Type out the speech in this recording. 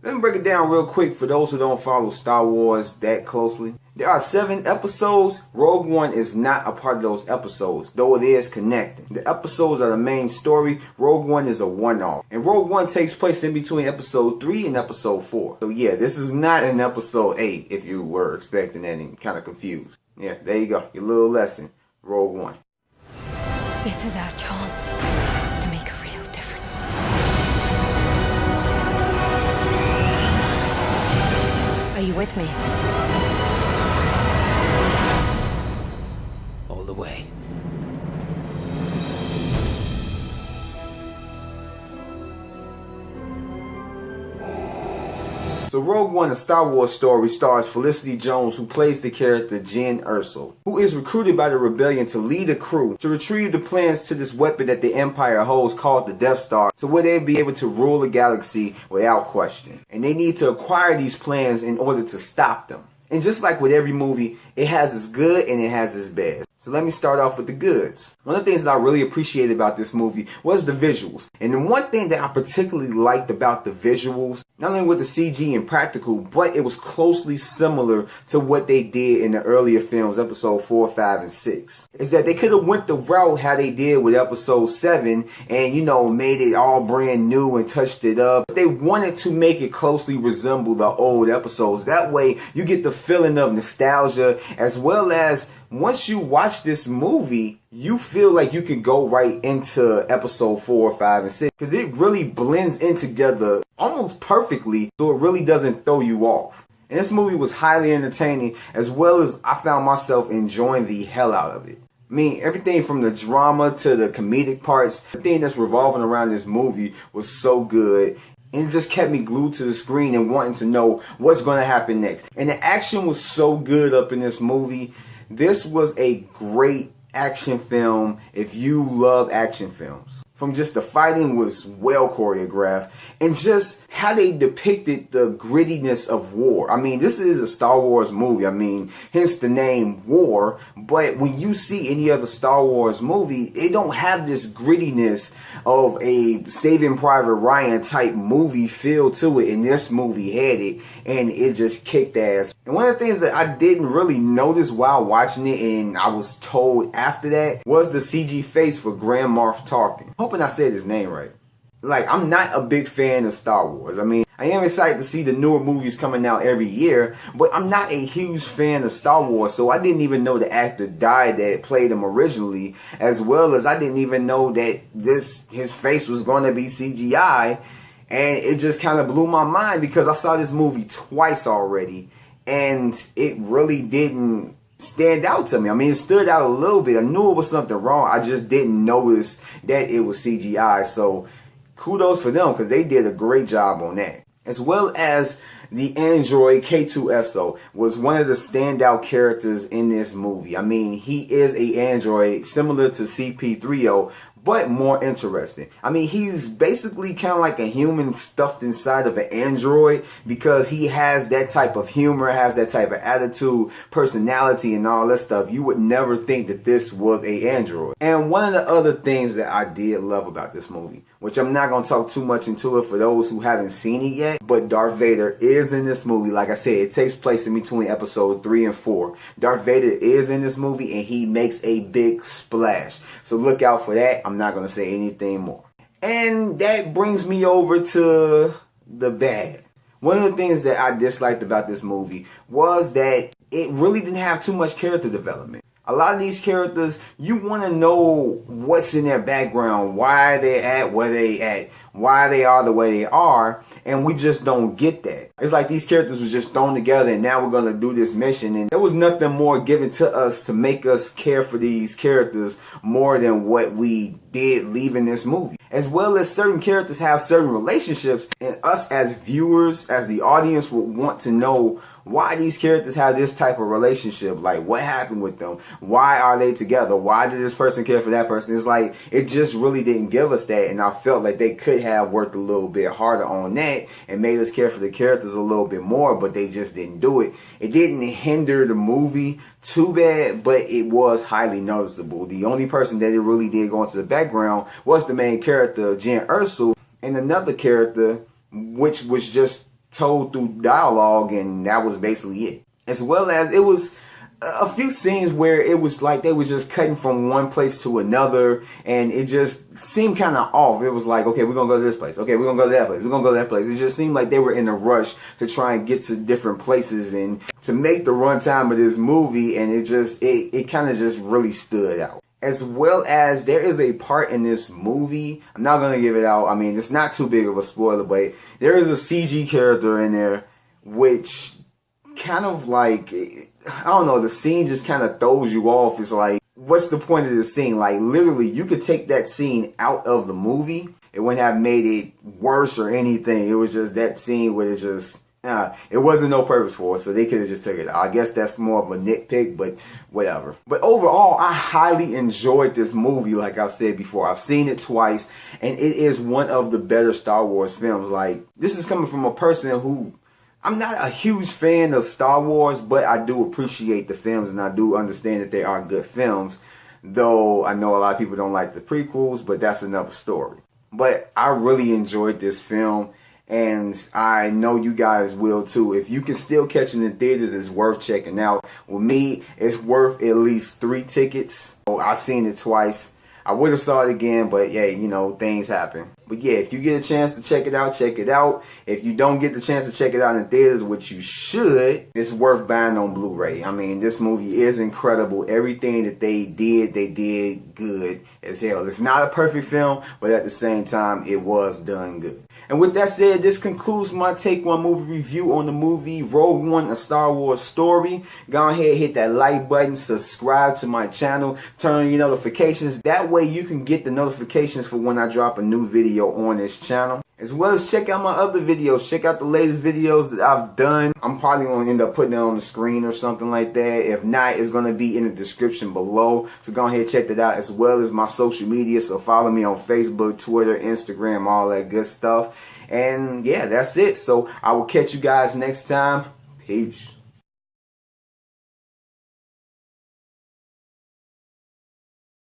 Let me break it down real quick for those who don't follow Star Wars that closely. There are 7 episodes. Rogue One is not a part of those episodes, though it is connecting. The episodes are the main story. Rogue One is a one-off. And Rogue One takes place in between episode 3 and episode 4. So yeah, this is not in episode 8 if you were expecting that and kind of confused. Yeah, there you go. Your little lesson. Rogue One. This is our chance to make a real difference. Are you with me? All the way. So Rogue One, a Star Wars story, stars Felicity Jones, who plays the character Jyn Erso, who is recruited by the Rebellion to lead a crew to retrieve the plans to this weapon that the Empire holds called the Death Star, so where they'll be able to rule the galaxy without question. And they need to acquire these plans in order to stop them. And just like with every movie, it has its good and it has its bad. So let me start off with the goods. One of the things that I really appreciated about this movie was the visuals. And the one thing that I particularly liked about the visuals, not only with the CG and practical, but it was closely similar to what they did in the earlier films, episode 4, 5, and 6. Is that they could have went the route how they did with episode 7 and, you know, made it all brand new and touched it up. But they wanted to make it closely resemble the old episodes. That way you get the feeling of nostalgia, as well as once you watch this movie, you feel like you can go right into episode 4, 5, and 6. Because it really blends in together almost perfectly, so it really doesn't throw you off. And this movie was highly entertaining, as well as I found myself enjoying the hell out of it. I mean, everything from the drama to the comedic parts, everything that's revolving around this movie was so good. And it just kept me glued to the screen and wanting to know what's going to happen next. And the action was so good up in this movie. This was a great action film if you love action films. From just the fighting was well choreographed, and just how they depicted the grittiness of war. I mean, this is a Star Wars movie. I mean, hence the name War. But when you see any other Star Wars movie, it don't have this grittiness of a Saving Private Ryan type movie feel to it. And this movie had it, and it just kicked ass. And one of the things that I didn't really notice while watching it, and I was told after that, was the CG face for Grand Moff Tarkin. Hoping I said his name right. Like, I'm not a big fan of Star Wars. I mean, I am excited to see the newer movies coming out every year, but I'm not a huge fan of Star Wars, so I didn't even know the actor died that played him originally, as well as I didn't even know that his face was going to be CGI, and it just kind of blew my mind because I saw this movie twice already, and it really didn't stand out to me. I mean, it stood out a little bit. I knew it was something wrong. I just didn't notice that it was CGI. So kudos for them, because they did a great job on that. As well as the android K2SO was one of the standout characters in this movie. I mean, he is an android similar to CP3O, but more interesting. I mean, he's basically kind of like a human stuffed inside of an android, because he has that type of humor, has that type of attitude, personality, and all that stuff. You would never think that this was an android. And one of the other things that I did love about this movie, which I'm not going to talk too much into it for those who haven't seen it yet, but Darth Vader is in this movie. Like I said, it takes place in between episode 3 and 4. Darth Vader is in this movie, and he makes a big splash. So look out for that. I'm not going to say anything more. And that brings me over to the bad. One of the things that I disliked about this movie was that it really didn't have too much character development. A lot of these characters, you want to know what's in their background, why they're at where they at, why they are the way they are, and we just don't get that. It's like these characters were just thrown together and now we're going to do this mission, and there was nothing more given to us to make us care for these characters more than what we did leaving this movie. As well as certain characters have certain relationships, and us as viewers, as the audience, would want to know why these characters have this type of relationship. Like, what happened with them? Why are they together? Why did this person care for that person? It's like, it just really didn't give us that, and I felt like they could have worked a little bit harder on that and made us care for the characters a little bit more, but they just didn't do it. It didn't hinder the movie too bad, but it was highly noticeable. The only person that it really did go into the background was the main character, Jyn Erso, and another character which was just told through dialogue, and that was basically it. As well as it was a few scenes where it was like they were just cutting from one place to another, and it just seemed kind of off. It was like, okay, we're gonna go to this place, okay, we're gonna go to that place, we're gonna go to that place. It just seemed like they were in a rush to try and get to different places and to make the runtime of this movie, and it kind of just really stood out. As well as there is a part in this movie, I'm not gonna give it out, I mean, it's not too big of a spoiler, but there is a CG character in there which kind of like, I don't know, the scene just kind of throws you off. It's like, what's the point of the scene? Like, literally, you could take that scene out of the movie. It wouldn't have made it worse or anything. It was just that scene where it's just, it wasn't no purpose for it, so they could have just took it out. I guess that's more of a nitpick, but whatever. But overall, I highly enjoyed this movie, like I've said before. I've seen it twice, and it is one of the better Star Wars films. Like, this is coming from a person who, I'm not a huge fan of Star Wars, but I do appreciate the films, and I do understand that they are good films. Though I know a lot of people don't like the prequels, but that's another story. But I really enjoyed this film, and I know you guys will too. If you can still catch it in theaters, it's worth checking out. With me, it's worth at least 3 tickets. I've seen it twice. I would have saw it again, but yeah, you know, things happen. But yeah, if you get a chance to check it out, check it out. If you don't get the chance to check it out in theaters, which you should, it's worth buying on Blu-ray. I mean, this movie is incredible. Everything that they did good as hell. It's not a perfect film, but at the same time, it was done good. And with that said, this concludes my Take One movie review on the movie Rogue One: A Star Wars Story. Go ahead, hit that like button, subscribe to my channel, turn on your notifications. That way you can get the notifications for when I drop a new video on this channel. As well as check out my other videos. Check out the latest videos that I've done. I'm probably going to end up putting it on the screen or something like that. If not, it's going to be in the description below. So go ahead and check that out, as well as my social media. So follow me on Facebook, Twitter, Instagram, all that good stuff. And yeah, that's it. So I will catch you guys next time. Peace.